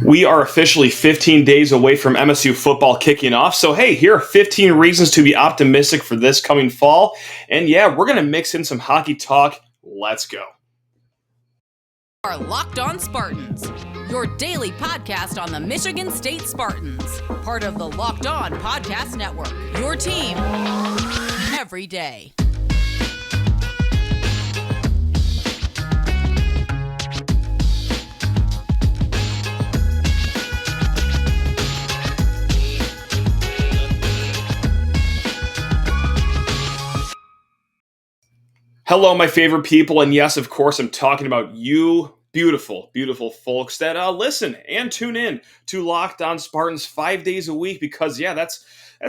We are officially 15 days away from MSU football kicking off. So, hey, here are 15 reasons to be optimistic for this coming fall. And yeah, we're going to mix in some hockey talk. Let's go. Are Locked On Spartans, your daily podcast on the Michigan State Spartans, part of the Locked On Podcast Network, your team every day. Hello, my favorite people, and yes, of course, I'm talking about you, beautiful, beautiful folks that listen and tune in to Locked On Spartans 5 days a week because, yeah, that's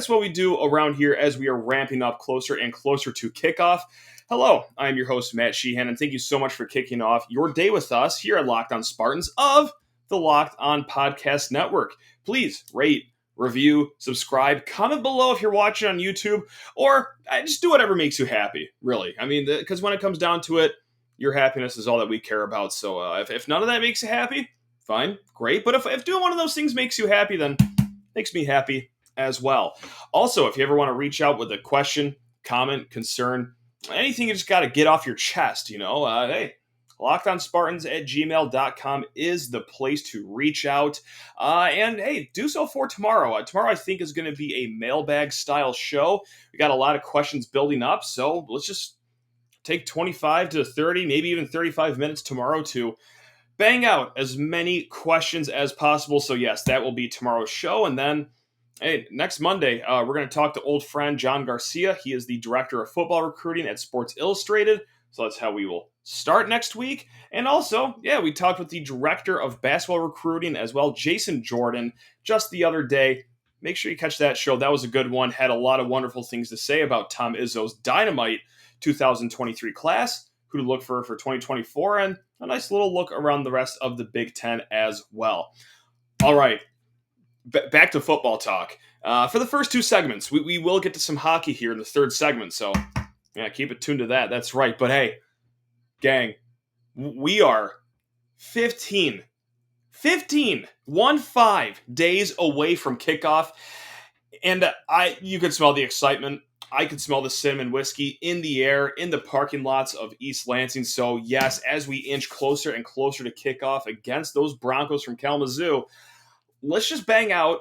what we do around here as we are ramping up closer and closer to kickoff. Hello, I'm your host, Matt Sheehan, and thank you so much for kicking off your day with us here at Locked On Spartans of the Locked On Podcast Network. Please rate, review, subscribe, comment below if you're watching on YouTube, or just do whatever makes you happy, really. I mean, because when it comes down to it, your happiness is all that we care about. So if none of that makes you happy, fine, great. But if doing one of those things makes you happy, then it makes me happy as well. Also, if you ever want to reach out with a question, comment, concern, anything you just got to get off your chest, hey, LockedOnSpartans@gmail.com is the place to reach out. And hey, do so for tomorrow. Tomorrow, I think, is going to be a mailbag style show. We got a lot of questions building up, so let's just take 25 to 30, maybe even 35 minutes tomorrow to bang out as many questions as possible. So yes, that will be tomorrow's show. And then, hey, next Monday, we're going to talk to old friend John Garcia. He is the director of football recruiting at Sports Illustrated. So that's how we will start next week. And also, yeah, we talked with the director of basketball recruiting as well, Jason Jordan, just the other day. Make sure you catch that show. That was a good one. Had a lot of wonderful things to say about Tom Izzo's dynamite 2023 class, who to look for 2024, and a nice little look around the rest of the Big Ten as well. All right, back to football talk. For the first two segments, we will get to some hockey here in the third segment, so yeah, keep it tuned to that. That's right. But hey, gang, we are 15 days away from kickoff. And you could smell the excitement. I could smell the cinnamon whiskey in the air in the parking lots of East Lansing. So yes, as we inch closer and closer to kickoff against those Broncos from Kalamazoo, let's just bang out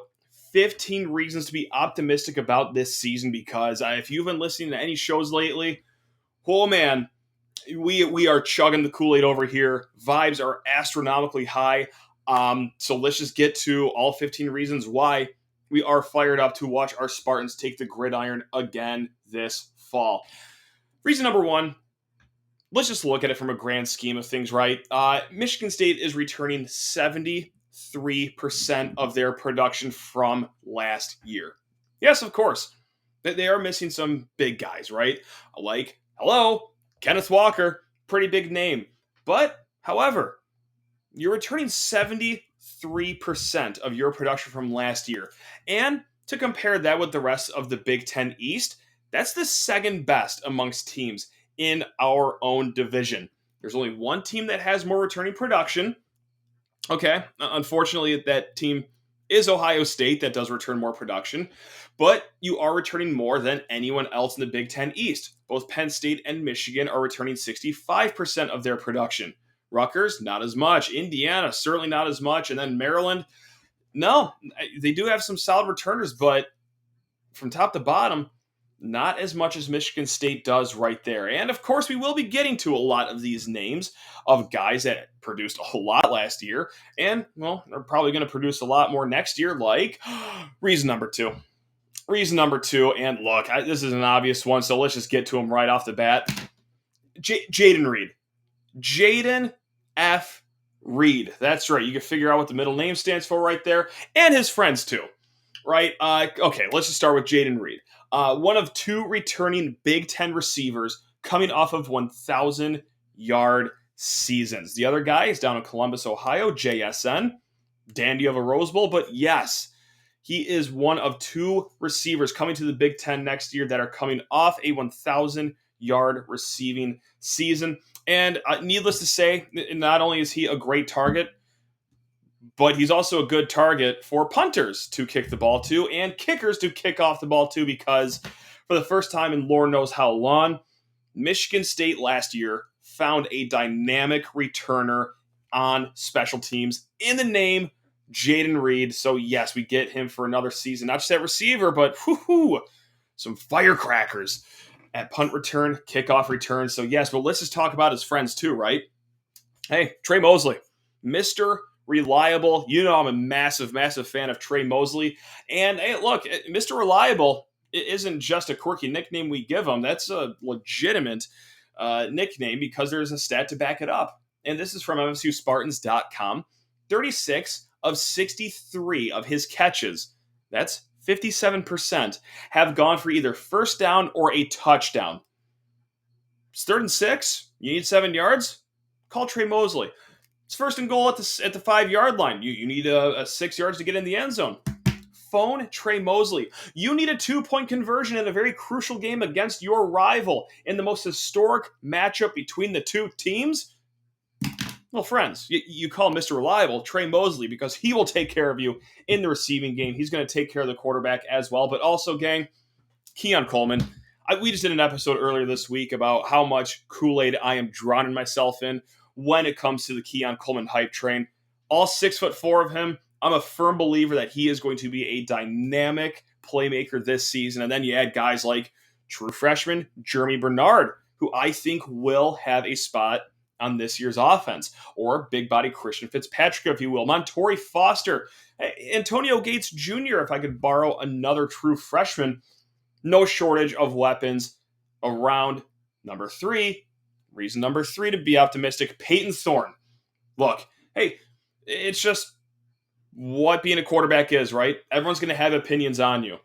15 reasons to be optimistic about this season, because if you've been listening to any shows lately, oh man, we are chugging the Kool-Aid over here. Vibes are astronomically high. So let's just get to all 15 reasons why we are fired up to watch our Spartans take the gridiron again this fall. Reason number one, let's just look at it from a grand scheme of things, right? Michigan State is returning 73% of their production from last year. Yes, of course. They are missing some big guys, right? Like, hello, Kenneth Walker, pretty big name. But, however, you're returning 73% of your production from last year. And to compare that with the rest of the Big Ten East, that's the second best amongst teams in our own division. There's only one team that has more returning production. Okay, unfortunately, that team is Ohio State, that does return more production, but you are returning more than anyone else in the Big Ten East. Both Penn State and Michigan are returning 65% of their production. Rutgers, not as much. Indiana, certainly not as much. And then Maryland, no, they do have some solid returners, but from top to bottom, not as much as Michigan State does right there. And of course, we will be getting to a lot of these names of guys that produced a whole lot last year. And, well, they're probably going to produce a lot more next year, like reason number two. And look, this is an obvious one, so let's just get to him right off the bat. Jayden Reed. Jayden F. Reed. That's right. You can figure out what the middle name stands for right there. And his friends, too. Right? Okay, let's just start with Jayden Reed. One of two returning Big Ten receivers coming off of 1,000-yard seasons. The other guy is down in Columbus, Ohio, JSN. Dandy of a Rose Bowl. But yes, he is one of two receivers coming to the Big Ten next year that are coming off a 1,000-yard receiving season. And needless to say, not only is he a great target, but he's also a good target for punters to kick the ball to and kickers to kick off the ball to, because for the first time in Lord knows how long, Michigan State last year found a dynamic returner on special teams in the name Jayden Reed. So yes, we get him for another season, not just at receiver, but some firecrackers at punt return, kickoff return. So yes, but let's just talk about his friends too, right? Hey, Trey Mosley, Mr. Reliable. You know I'm a massive, massive fan of Trey Mosley. And hey, look, Mr. Reliable isn't just a quirky nickname we give him. That's a legitimate nickname because there's a stat to back it up. And this is from MSUSpartans.com. 36 of 63 of his catches, that's 57%, have gone for either first down or a touchdown. It's 3rd and 6. You need 7 yards? Call Trey Mosley. It's 1st and goal at the 5-yard line. You need a 6 yards to get in the end zone. Phone Trey Mosley. You need a 2-point conversion in a very crucial game against your rival in the most historic matchup between the two teams. Well, friends, you call Mr. Reliable Trey Mosley because he will take care of you in the receiving game. He's going to take care of the quarterback as well. But also, gang, Keon Coleman. We just did an episode earlier this week about how much Kool-Aid I am drowning myself in when it comes to the Keon Coleman hype train. All 6'4" of him, I'm a firm believer that he is going to be a dynamic playmaker this season. And then you add guys like true freshman Jeremy Bernard, who I think will have a spot on this year's offense, or big body Christian Fitzpatrick, if you will, Montorie Foster, Antonio Gates Jr., if I could borrow another true freshman. No shortage of weapons around number 3. Reason number 3 to be optimistic, Payton Thorne. Look, hey, it's just what being a quarterback is, right? Everyone's going to have opinions on you.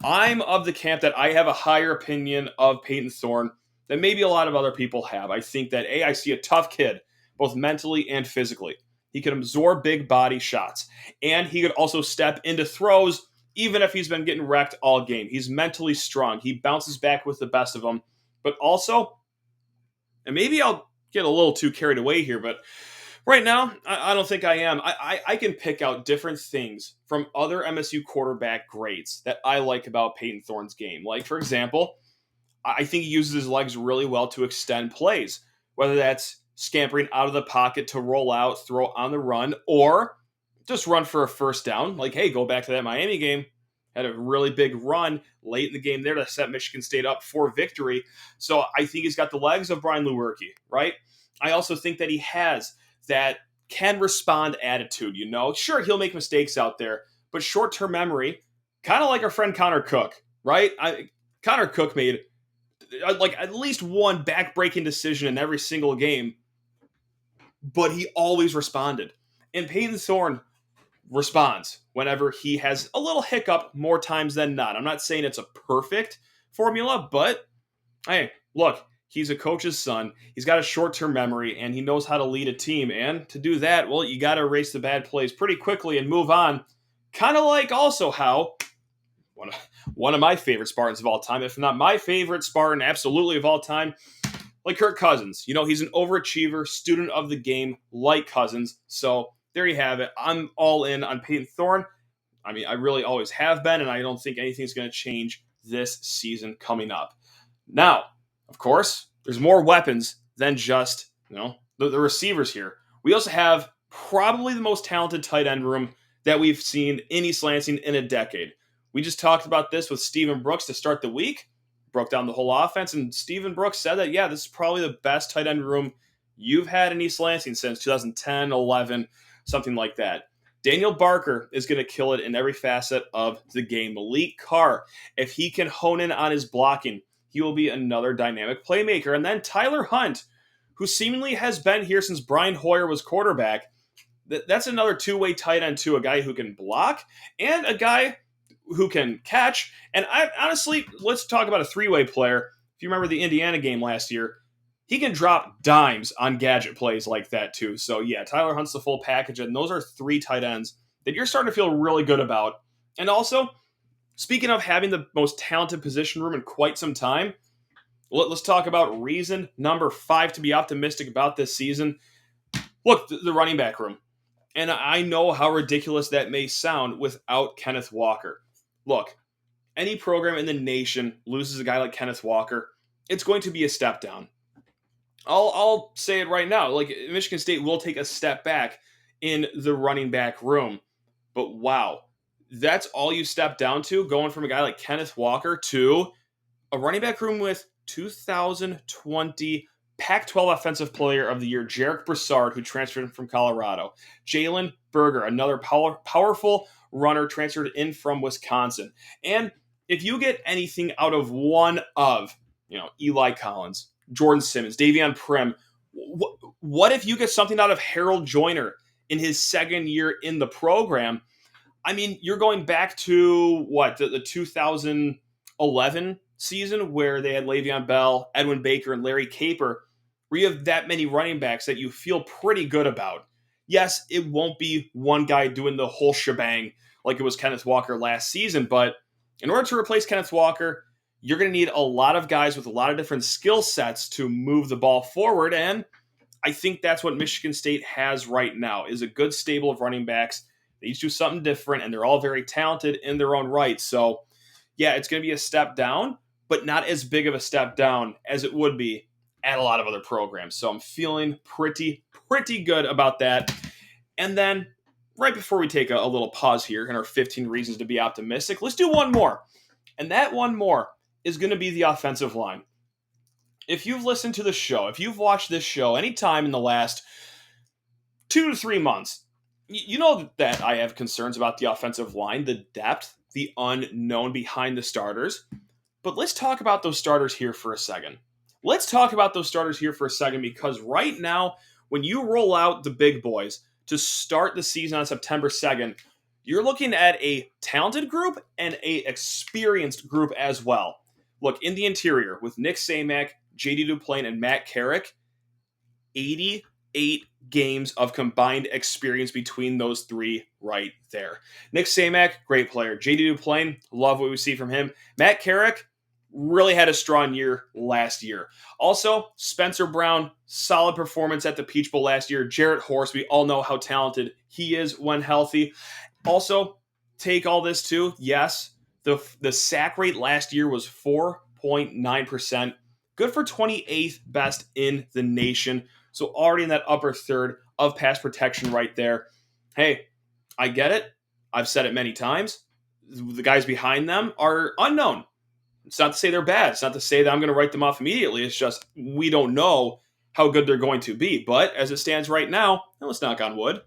I'm of the camp that I have a higher opinion of Payton Thorne than maybe a lot of other people have. I think that, I see a tough kid, both mentally and physically. He can absorb big body shots, and he could also step into throws even if he's been getting wrecked all game. He's mentally strong. He bounces back with the best of them. But also, and maybe I'll get a little too carried away here, but right now, I don't think I am. I can pick out different things from other MSU quarterback grades that I like about Payton Thorne's game. Like, for example, I think he uses his legs really well to extend plays, whether that's scampering out of the pocket to roll out, throw on the run, or just run for a first down. Like, hey, go back to that Miami game. Had a really big run late in the game there to set Michigan State up for victory. So I think he's got the legs of Brian Lewerke, right? I also think that he has that can respond attitude, you know? Sure, he'll make mistakes out there, but short-term memory, kind of like our friend Connor Cook, right? Connor Cook made like at least one back-breaking decision in every single game, but he always responded. And Payton Thorne responds whenever he has a little hiccup more times than not. I'm not saying it's a perfect formula, but hey, look, he's a coach's son. He's got a short-term memory, and he knows how to lead a team. And to do that, well, you got to erase the bad plays pretty quickly and move on. Kind of like also how one of my favorite Spartans of all time, if not my favorite Spartan absolutely of all time, like Kirk Cousins. You know, he's an overachiever, student of the game, like Cousins. So there you have it. I'm all in on Payton Thorne. I mean, I really always have been, and I don't think anything's going to change this season coming up. Now, of course, there's more weapons than just, the receivers here. We also have probably the most talented tight end room that we've seen in East Lansing in a decade. We just talked about this with Stephen Brooks to start the week, broke down the whole offense, and Stephen Brooks said that, yeah, this is probably the best tight end room you've had in East Lansing since 2010, 11, something like that. Daniel Barker is going to kill it in every facet of the game. Malik Carr, if he can hone in on his blocking, he will be another dynamic playmaker. And then Tyler Hunt, who seemingly has been here since Brian Hoyer was quarterback. That's another two-way tight end too, a guy who can block and a guy who can catch. And honestly, let's talk about a three-way player. If you remember the Indiana game last year, he can drop dimes on gadget plays like that too. So yeah, Tyler Hunt's the full package, and those are 3 tight ends that you're starting to feel really good about. And also, speaking of having the most talented position room in quite some time, let's talk about reason number 5 to be optimistic about this season. Look, the running back room. And I know how ridiculous that may sound without Kenneth Walker. Look, any program in the nation loses a guy like Kenneth Walker, it's going to be a step down. I'll say it right now. Like, Michigan State will take a step back in the running back room. But wow, that's all you step down to, going from a guy like Kenneth Walker to a running back room with 2020 Pac-12 Offensive Player of the Year, Jarek Broussard, who transferred from Colorado. Jalen Berger, another powerful runner transferred in from Wisconsin. And if you get anything out of one of, Eli Collins, Jordan Simmons, Davion Prim, what if you get something out of Harold Joyner in his second year in the program? I mean, you're going back to, the 2011 season where they had Le'Veon Bell, Edwin Baker, and Larry Caper, where you have that many running backs that you feel pretty good about. Yes, it won't be one guy doing the whole shebang like it was Kenneth Walker last season, but in order to replace Kenneth Walker, you're going to need a lot of guys with a lot of different skill sets to move the ball forward, and I think that's what Michigan State has right now, is a good stable of running backs. They each do something different, and they're all very talented in their own right. So, yeah, it's going to be a step down, but not as big of a step down as it would be at a lot of other programs. So I'm feeling pretty good about that. And then right before we take a little pause here in our 15 reasons to be optimistic, let's do one more. And that one more is going to be the offensive line. If you've listened to the show, if you've watched this show anytime in the last 2 to 3 months, you know that I have concerns about the offensive line, the depth, the unknown behind the starters. But let's talk about those starters here for a second. Because right now, when you roll out the big boys to start the season on September 2nd, you're looking at a talented group and a experienced group as well. Look, in the interior, with Nick Samac, J.D. Duplain, and Matt Carrick, 88 games of combined experience between those three right there. Nick Samac, great player. J.D. Duplain, love what we see from him. Matt Carrick really had a strong year last year. Also, Spencer Brown, solid performance at the Peach Bowl last year. Jarrett Horse, we all know how talented he is when healthy. Also, take all this too. Yes, the sack rate last year was 4.9%. Good for 28th best in the nation. So already in that upper third of pass protection right there. Hey, I get it. I've said it many times. The guys behind them are unknown. It's not to say they're bad. It's not to say that I'm going to write them off immediately. It's just we don't know how good they're going to be. But as it stands right now, let's knock on wood,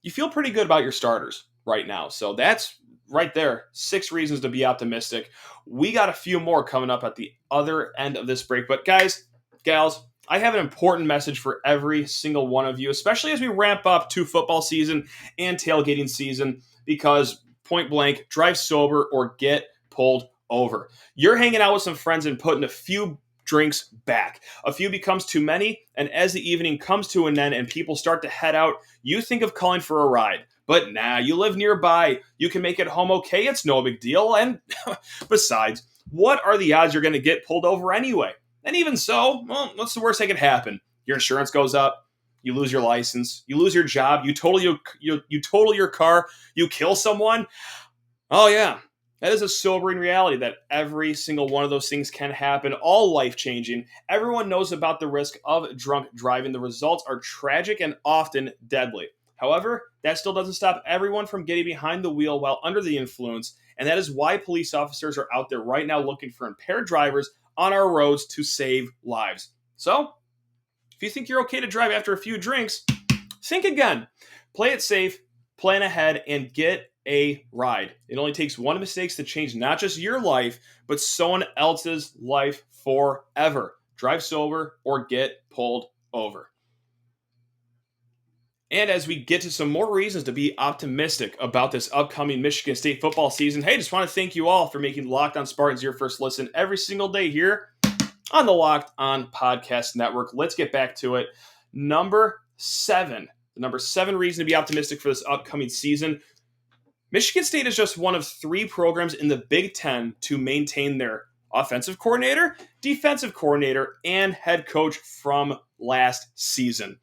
you feel pretty good about your starters right now. So that's right there, 6 reasons to be optimistic. We got a few more coming up at the other end of this break. But guys, gals, I have an important message for every single one of you, especially as we ramp up to football season and tailgating season, because point blank, drive sober or get pulled over. You're hanging out with some friends and putting a few drinks back. A few becomes too many, and as the evening comes to an end and people start to head out, you think of calling for a ride. But nah, you live nearby. You can make it home okay. It's no big deal. And besides, what are the odds you're going to get pulled over anyway? And even so, well, what's the worst that could happen? Your insurance goes up. You lose your license. You lose your job. You total your car. You kill someone. Oh, yeah. That is a sobering reality that every single one of those things can happen, all life-changing. Everyone knows about the risk of drunk driving. The results are tragic and often deadly. However, that still doesn't stop everyone from getting behind the wheel while under the influence, and that is why police officers are out there right now looking for impaired drivers on our roads to save lives. So, if you think you're okay to drive after a few drinks, think again. Play it safe, plan ahead, and get a ride. It only takes one mistake to change not just your life, but someone else's life forever. Drive sober or get pulled over. And as we get to some more reasons to be optimistic about this upcoming Michigan State football season, hey, just want to thank you all for making Locked On Spartans your first listen every single day here on the Locked On Podcast Network. Let's get back to it. Number 7 reason to be optimistic for this upcoming season. Michigan State is just one of 3 programs in the Big Ten to maintain their offensive coordinator, defensive coordinator, and head coach from last season.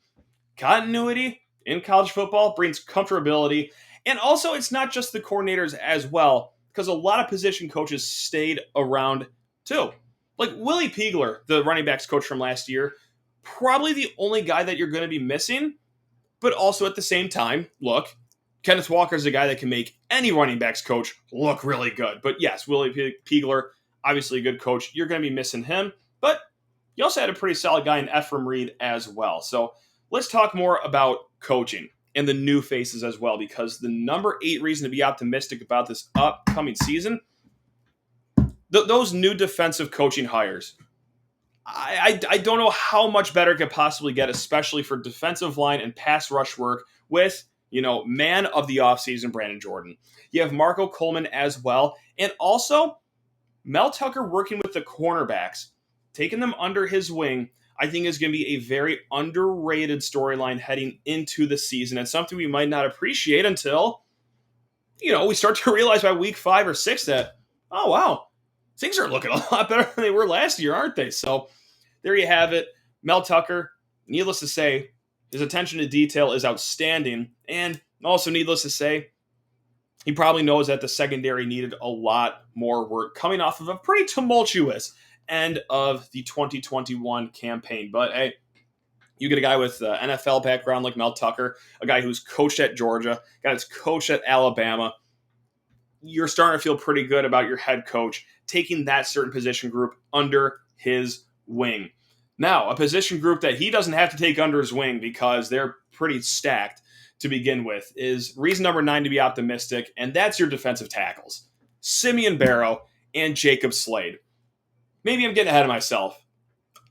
Continuity in college football brings comfortability. And also, it's not just the coordinators as well, because a lot of position coaches stayed around too. Like Willie Peagler, the running backs coach from last year, probably the only guy that you're going to be missing. But also at the same time, look, Kenneth Walker is a guy that can make any running backs coach look really good. But yes, Willie Peagler, obviously a good coach. You're going to be missing him. But you also had a pretty solid guy in Ephraim Reed as well. So let's talk more about coaching and the new faces as well, because the number 8 reason to be optimistic about this upcoming season, those new defensive coaching hires. I don't know how much better it could possibly get, especially for defensive line and pass rush work with, man of the offseason, Brandon Jordan. You have Marco Coleman as well. And also, Mel Tucker working with the cornerbacks, taking them under his wing, I think is going to be a very underrated storyline heading into the season, and something we might not appreciate until, we start to realize by week 5 or 6 that, oh, wow, things are looking a lot better than they were last year, aren't they? So there you have it. Mel Tucker, needless to say, his attention to detail is outstanding, and also needless to say, he probably knows that the secondary needed a lot more work coming off of a pretty tumultuous end of the 2021 campaign. But hey, you get a guy with an NFL background like Mel Tucker, a guy who's coached at Georgia, a guy that's coached at Alabama. You're starting to feel pretty good about your head coach taking that certain position group under his wing. Now, a position group that he doesn't have to take under his wing because they're pretty stacked to begin with is reason number 9 to be optimistic, and that's your defensive tackles, Simeon Barrow and Jacob Slade. Maybe I'm getting ahead of myself.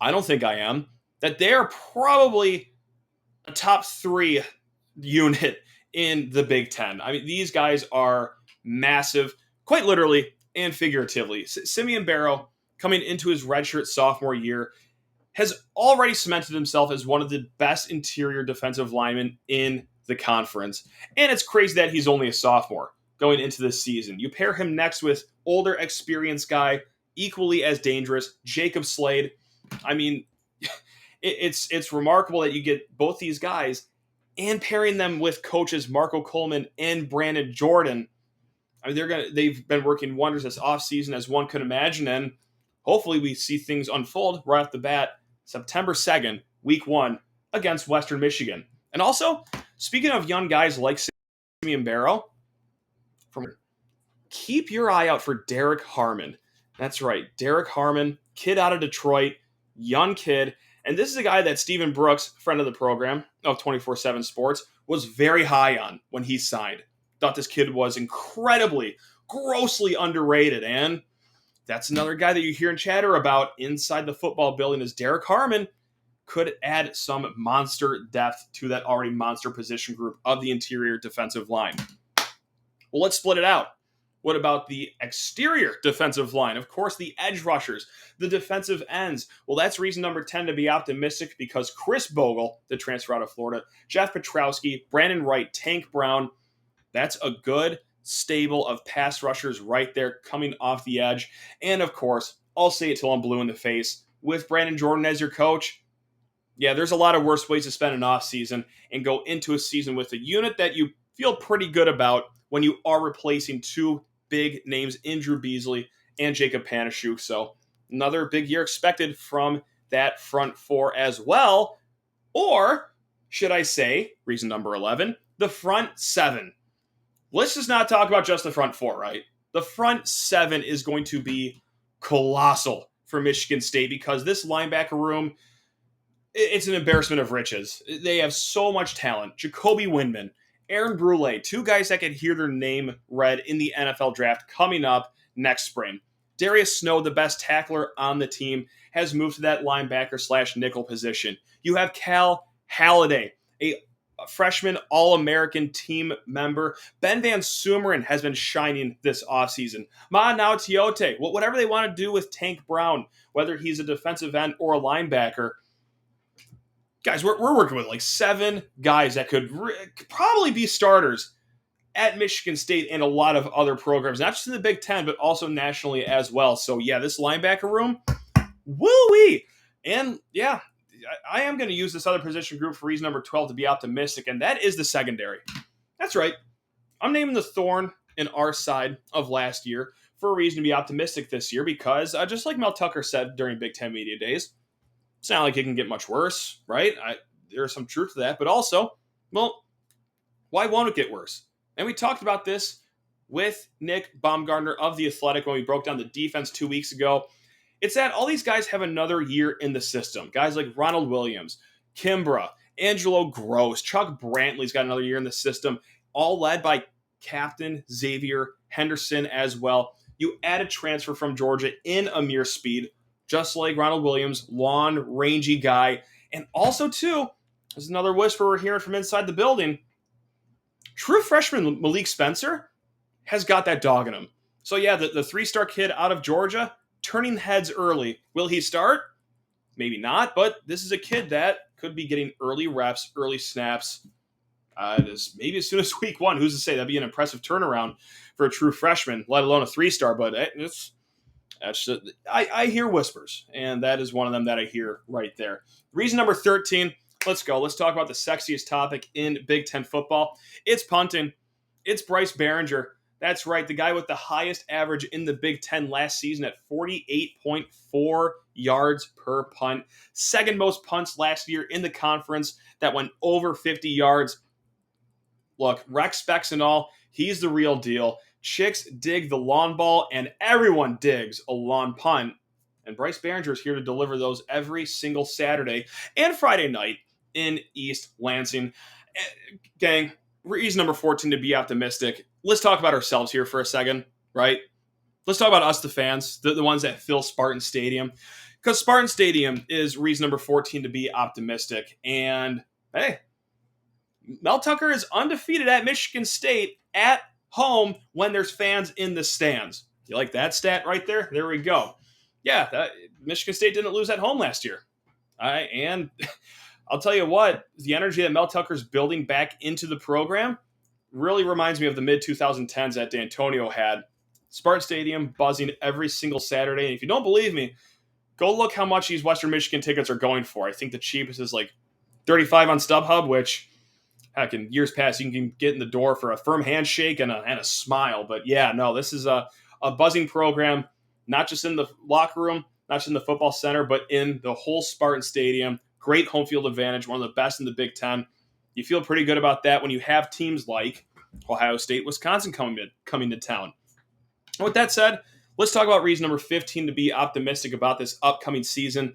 I don't think I am. That they are probably a top 3 unit in the Big Ten. I mean, these guys are massive, quite literally and figuratively. Simeon Barrow, coming into his redshirt sophomore year, has already cemented himself as one of the best interior defensive linemen in the conference. And it's crazy that he's only a sophomore going into this season. You pair him next with older, experienced guy, equally as dangerous, Jacob Slade. I mean, it's remarkable that you get both these guys and pairing them with coaches Marco Coleman and Brandon Jordan. I mean, they've been working wonders this offseason, as one could imagine, and hopefully we see things unfold right off the bat September 2nd, week 1, against Western Michigan. And also, speaking of young guys like Simeon Barrow, keep your eye out for Derek Harmon. That's right, Derek Harmon, kid out of Detroit, young kid. And this is a guy that Stephen Brooks, friend of the program of 24/7 Sports, was very high on when he signed. Thought this kid was incredibly, grossly underrated. And that's another guy that you hear and chatter about inside the football building, is Derek Harmon could add some monster depth to that already monster position group of the interior defensive line. Well, let's split it out. What about the exterior defensive line? Of course, the edge rushers, the defensive ends. Well, that's reason number 10 to be optimistic, because Chris Bogle, the transfer out of Florida, Jeff Petrowski, Brandon Wright, Tank Brown, that's a good stable of pass rushers right there coming off the edge. And of course, I'll say it till I'm blue in the face, with Brandon Jordan as your coach, yeah, there's a lot of worse ways to spend an offseason and go into a season with a unit that you feel pretty good about when you are replacing 2 big names in Drew Beasley and Jacob Panashuk. So another big year expected from that front 4 as well. Or should I say, reason number 11, the front 7. Let's just not talk about just the front 4, right? The front 7 is going to be colossal for Michigan State, because this linebacker room, it's an embarrassment of riches. They have so much talent. Jacoby Windman, Aaron Brule, 2 guys that could hear their name read in the NFL draft coming up next spring. Darius Snow, the best tackler on the team, has moved to that linebacker/nickel position. You have Cal Halliday, a freshman All-American team member. Ben Van Sumeren has been shining this offseason. Ma'anau Tiote, whatever they want to do with Tank Brown, whether he's a defensive end or a linebacker, guys, we're working with like 7 guys that could probably be starters at Michigan State and a lot of other programs, not just in the Big Ten, but also nationally as well. So yeah, this linebacker room, woo-wee. And yeah, I am going to use this other position group for reason number 12 to be optimistic, and that is the secondary. That's right. I'm naming the Thorne in our side of last year for a reason to be optimistic this year because, just like Mel Tucker said during Big Ten Media Days, it's not like it can get much worse, right? There's some truth to that, but also, well, why won't it get worse? And we talked about this with Nick Baumgartner of The Athletic when we broke down the defense 2 weeks ago. It's that all these guys have another year in the system. Guys like Ronald Williams, Kimbra, Angelo Gross, Chuck Brantley's got another year in the system, all led by Captain Xavier Henderson as well. You add a transfer from Georgia in Amir Speed, just like Ronald Williams, long, rangy guy. And also, too, there's another whisper we're hearing from inside the building. True freshman Malik Spencer has got that dog in him. So, yeah, the three-star kid out of Georgia, turning heads early. Will he start? Maybe not, but this is a kid that could be getting early reps, early snaps, maybe as soon as week one. Who's to say? That'd be an impressive turnaround for a true freshman, let alone a three-star. But I hear whispers, and that is one of them that I hear right there. Reason number 13, let's go. Let's talk about the sexiest topic in Big Ten football. It's punting. It's Bryce Behringer. That's right, the guy with the highest average in the Big Ten last season at 48.4 yards per punt. Second most punts last year in the conference that went over 50 yards. Look, rec specs and all, he's the real deal. Chicks dig the lawn ball, and everyone digs a lawn punt. And Bryce Behringer is here to deliver those every single Saturday and Friday night in East Lansing. Gang, reason number 14 to be optimistic. Let's talk about ourselves here for a second, right? Let's talk about us, the fans, the ones that fill Spartan Stadium. Because Spartan Stadium is reason number 14 to be optimistic. And, hey, Mel Tucker is undefeated at Michigan State at home when there's fans in the stands. You like that stat right there? There we go. Yeah, Michigan State didn't lose at home last year. And I'll tell you what, the energy that Mel Tucker's building back into the program really reminds me of the mid-2010s that D'Antonio had. Spartan Stadium buzzing every single Saturday. And if you don't believe me, go look how much these Western Michigan tickets are going for. I think the cheapest is like $35 on StubHub, which, heck, in years past, you can get in the door for a firm handshake and a smile. But yeah, no, this is a buzzing program, not just in the locker room, not just in the football center, but in the whole Spartan Stadium. Great home field advantage, one of the best in the Big Ten. You feel pretty good about that when you have teams like Ohio State, Wisconsin coming to town. And with that said, let's talk about reason number 15 to be optimistic about this upcoming season.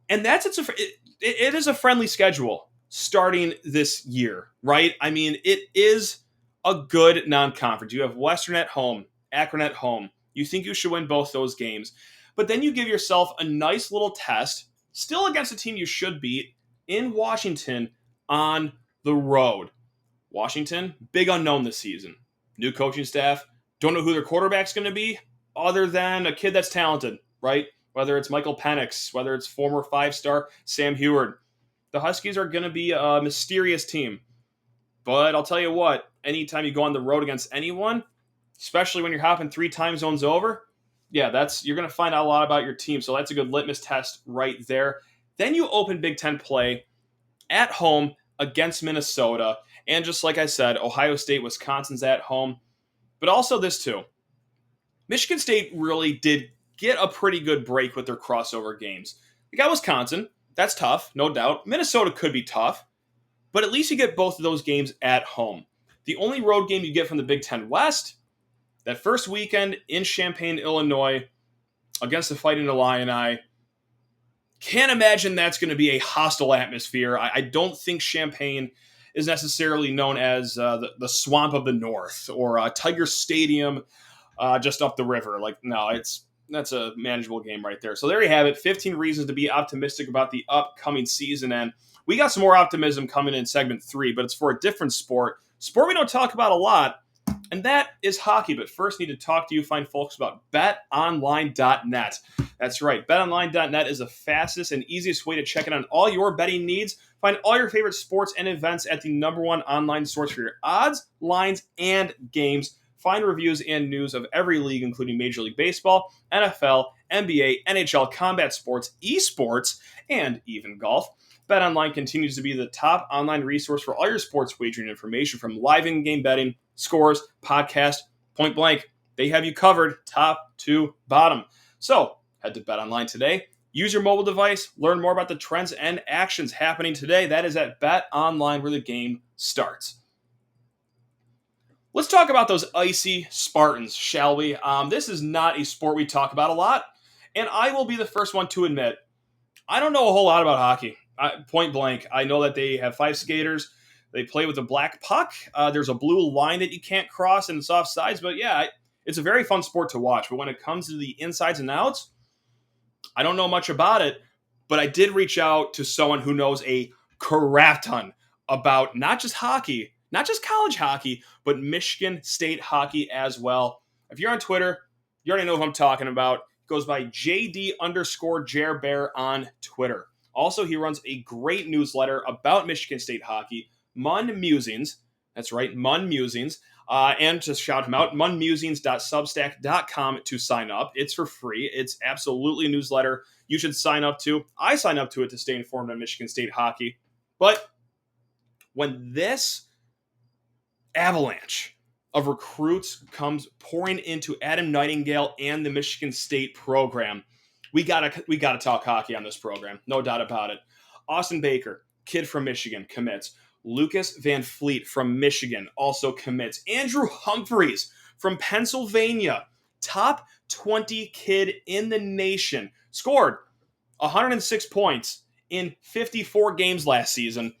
And that's it is a friendly schedule starting this year, right? I mean, it is a good non-conference. You have Western at home, Akron at home. You think you should win both those games. But then you give yourself a nice little test, still against a team you should beat, in Washington on the road. Washington, big unknown this season. New coaching staff, don't know who their quarterback's going to be, other than a kid that's talented, right? Whether it's Michael Penix, whether it's former five-star Sam Heward. The Huskies are going to be a mysterious team. But I'll tell you what, anytime you go on the road against anyone, especially when you're hopping 3 time zones over, yeah, you're going to find out a lot about your team. So that's a good litmus test right there. Then you open Big Ten play at home against Minnesota. And just like I said, Ohio State, Wisconsin's at home. But also this too. Michigan State really did get a pretty good break with their crossover games. They got Wisconsin. That's tough, no doubt. Minnesota could be tough. But at least you get both of those games at home. The only road game you get from the Big Ten West, that first weekend in Champaign, Illinois, against the Fighting Illini. Can't imagine that's going to be a hostile atmosphere. I don't think Champaign is necessarily known as the Swamp of the North or Tiger Stadium just up the river. That's a manageable game right there. So there you have it. 15 reasons to be optimistic about the upcoming season. And we got some more optimism coming in segment 3, but it's for a different sport. Sport we don't talk about a lot, and that is hockey. But first, need to talk to you fine folks about BetOnline.net. That's right. BetOnline.net is the fastest and easiest way to check in on all your betting needs. Find all your favorite sports and events at the #1 online source for your odds, lines, and games. Find reviews and news of every league, including Major League Baseball, NFL, NBA, NHL, combat sports, esports, and even golf. BetOnline continues to be the top online resource for all your sports wagering information, from live in-game betting, scores, podcast, point blank. They have you covered top to bottom. So head to BetOnline today. Use your mobile device. Learn more about the trends and actions happening today. That is at BetOnline, where the game starts. Let's talk about those icy Spartans, shall we? This is not a sport we talk about a lot, and I will be the first one to admit, I don't know a whole lot about hockey. Point blank, I know that they have 5 skaters. They play with a black puck. There's a blue line that you can't cross, and it's offsides. But yeah, it's a very fun sport to watch. But when it comes to the insides and outs, I don't know much about it. But I did reach out to someone who knows a crap ton about not just hockey, not just college hockey, but Michigan State hockey as well. If you're on Twitter, you already know who I'm talking about. It goes by JD_Jerbear on Twitter. Also, he runs a great newsletter about Michigan State hockey, Mun Musings. That's right, Mun Musings. And to shout him out, munmusings.substack.com to sign up. It's for free. It's absolutely a newsletter you should sign up to. I sign up to it to stay informed on Michigan State hockey. But when this avalanche of recruits comes pouring into Adam Nightingale and the Michigan State program, we gotta talk hockey on this program, no doubt about it. Austin Baker, kid from Michigan, commits. Lucas Van Fleet from Michigan also commits. Andrew Humphreys from Pennsylvania, top 20 kid in the nation, scored 106 points in 54 games last season.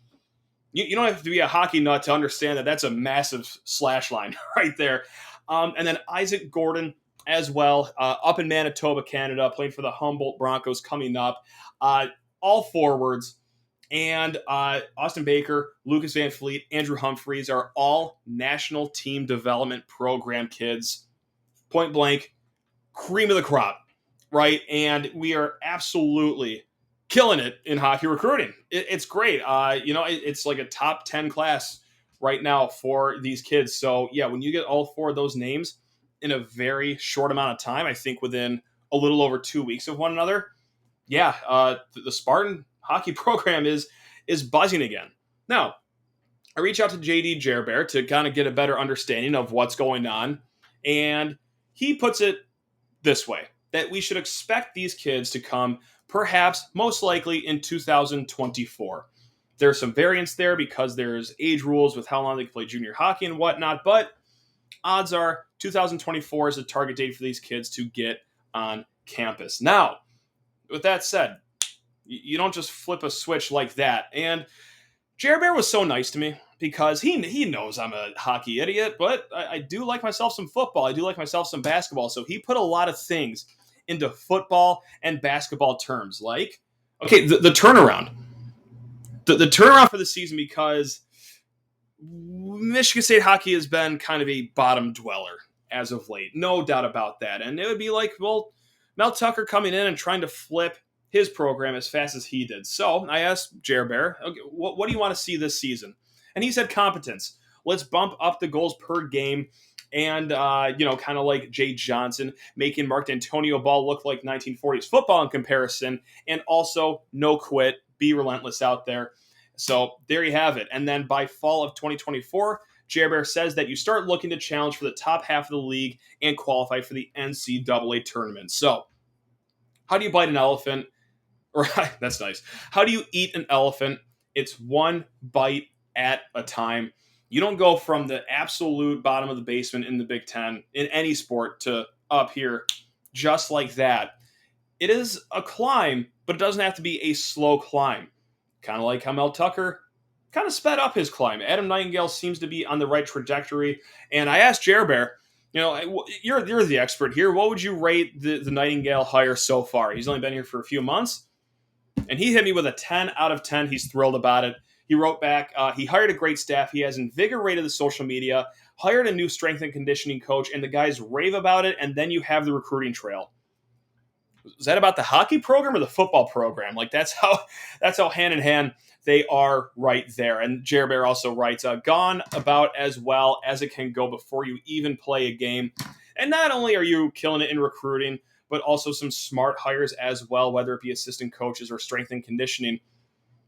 You don't have to be a hockey nut to understand that that's a massive slash line right there. And then Isaac Gordon as well, up in Manitoba, Canada, playing for the Humboldt Broncos coming up. All forwards. And Austin Baker, Lucas Van Fleet, Andrew Humphreys are all national team development program kids. Point blank, cream of the crop, right? And we are absolutely killing it in hockey recruiting. It's great. It's like a top 10 class right now for these kids. So, yeah, when you get all 4 of those names in a very short amount of time, I think within a little over 2 weeks of one another, the Spartan hockey program is buzzing again. Now, I reach out to JD Jerbear to kind of get a better understanding of what's going on, and he puts it this way, that we should expect these kids to come perhaps most likely in 2024. There's some variance there because there's age rules with how long they can play junior hockey and whatnot, but odds are 2024 is the target date for these kids to get on campus. Now, with that said, you don't just flip a switch like that. And Jerbear was so nice to me because he knows I'm a hockey idiot, but I do like myself some football. I do like myself some basketball. So he put a lot of things into football and basketball terms. Like, okay, the turnaround. The turnaround for the season, because Michigan State hockey has been kind of a bottom dweller as of late. No doubt about that. And it would be like, well, Mel Tucker coming in and trying to flip his program as fast as he did. So I asked Jerbear, okay, what do you want to see this season? And he said competence. Let's bump up the goals per game. And, kind of like Jay Johnson, making Mark D'Antonio ball look like 1940s football in comparison. And also no quit, be relentless out there. So there you have it. And then by fall of 2024, Jerbear says that you start looking to challenge for the top half of the league and qualify for the NCAA tournament. So how do you bite an elephant? Or that's nice. How do you eat an elephant? It's one bite at a time. You don't go from the absolute bottom of the basement in the Big Ten in any sport to up here just like that. It is a climb, but it doesn't have to be a slow climb. Kind of like how Mel Tucker kind of sped up his climb. Adam Nightingale seems to be on the right trajectory. And I asked Jerbear, you're the expert here. What would you rate the Nightingale hire so far? He's only been here for a few months. And he hit me with a 10 out of 10. He's thrilled about it. He wrote back, he hired a great staff. He has invigorated the social media, hired a new strength and conditioning coach, and the guys rave about it. And then you have the recruiting trail. Is that about the hockey program or the football program? Like that's how hand in hand they are right there. And Jerbear also writes, gone about as well as it can go before you even play a game. And not only are you killing it in recruiting, but also some smart hires as well, whether it be assistant coaches or strength and conditioning.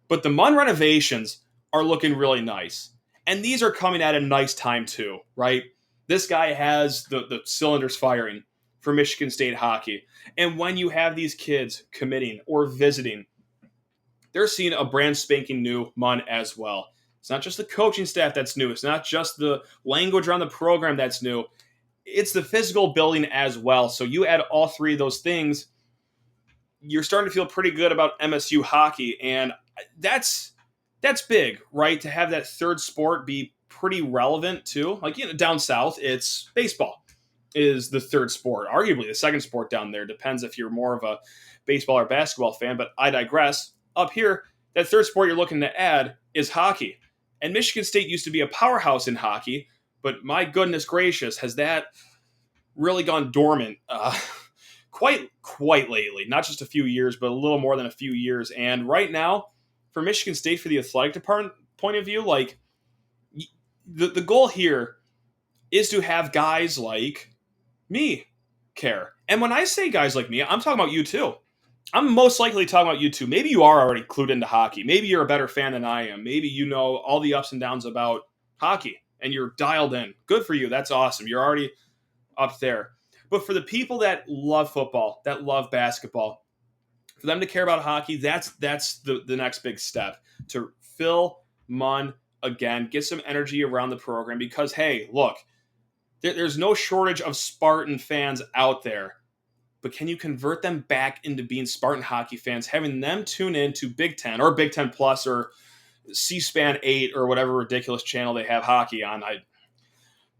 But the MUN renovations are looking really nice. And these are coming at a nice time too, right? This guy has the cylinders firing for Michigan State hockey. And when you have these kids committing or visiting, they're seeing a brand spanking new MUN as well. It's not just the coaching staff that's new. It's not just the language around the program that's new. It's the physical building as well. So you add all three of those things, you're starting to feel pretty good about MSU hockey. And that's big, right? To have that third sport be pretty relevant too. Like, down south, it's baseball is the third sport. Arguably the second sport down there. Depends if you're more of a baseball or basketball fan, but I digress. Up here, that third sport you're looking to add is hockey. And Michigan State used to be a powerhouse in hockey, but my goodness gracious, has that really gone dormant quite lately. Not just a few years, but a little more than a few years. And right now, for Michigan State, for the athletic department point of view, like the goal here is to have guys like me care. And when I say guys like me, I'm talking about you too. I'm most likely talking about you too. Maybe you are already clued into hockey. Maybe you're a better fan than I am. Maybe you know all the ups and downs about hockey and you're dialed in. Good for you. That's awesome. You're already up there. But for the people that love football, that love basketball, for them to care about hockey, that's the next big step. To fill MUN again, get some energy around the program because, hey, look, there's no shortage of Spartan fans out there. But can you convert them back into being Spartan hockey fans, having them tune in to Big Ten or Big Ten Plus or C-SPAN 8 or whatever ridiculous channel they have hockey on?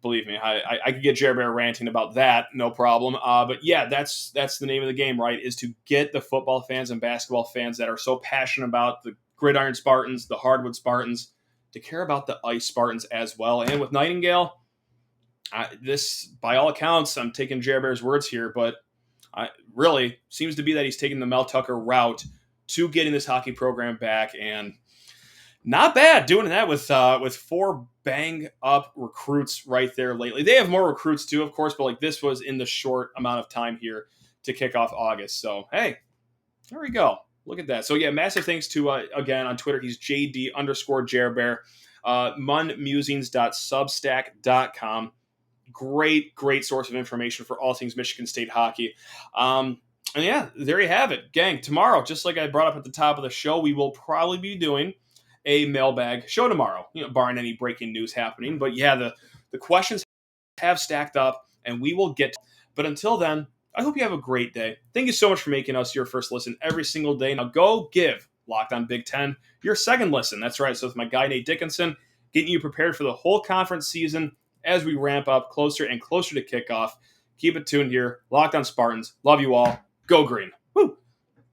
Believe me, I could get Jerry Bear ranting about that, no problem. But yeah, that's the name of the game, right? Is to get the football fans and basketball fans that are so passionate about the Gridiron Spartans, the Hardwood Spartans, to care about the Ice Spartans as well. And with Nightingale, this, by all accounts, I'm taking Jerry Bear's words here, but really seems to be that he's taking the Mel Tucker route to getting this hockey program back, and not bad doing that with four bang up recruits right there lately. They have more recruits too, of course, but like this was in the short amount of time here to kick off August. So hey, there we go. Look at that. So yeah, massive thanks to again on Twitter, he's JD_JairBear, munmusings.substack.com. Great source of information for all things Michigan State hockey. And yeah, there you have it. Gang, tomorrow, just like I brought up at the top of the show, we will probably be doing a mailbag show tomorrow, barring any breaking news happening. But yeah, the questions have stacked up, and we will get to. But until then, I hope you have a great day. Thank you so much for making us your first listen every single day. Now go give Locked On Big Ten your second listen. That's right. So with my guy, Nate Dickinson, getting you prepared for the whole conference season as we ramp up closer and closer to kickoff. Keep it tuned here. Locked On Spartans. Love you all. Go Green.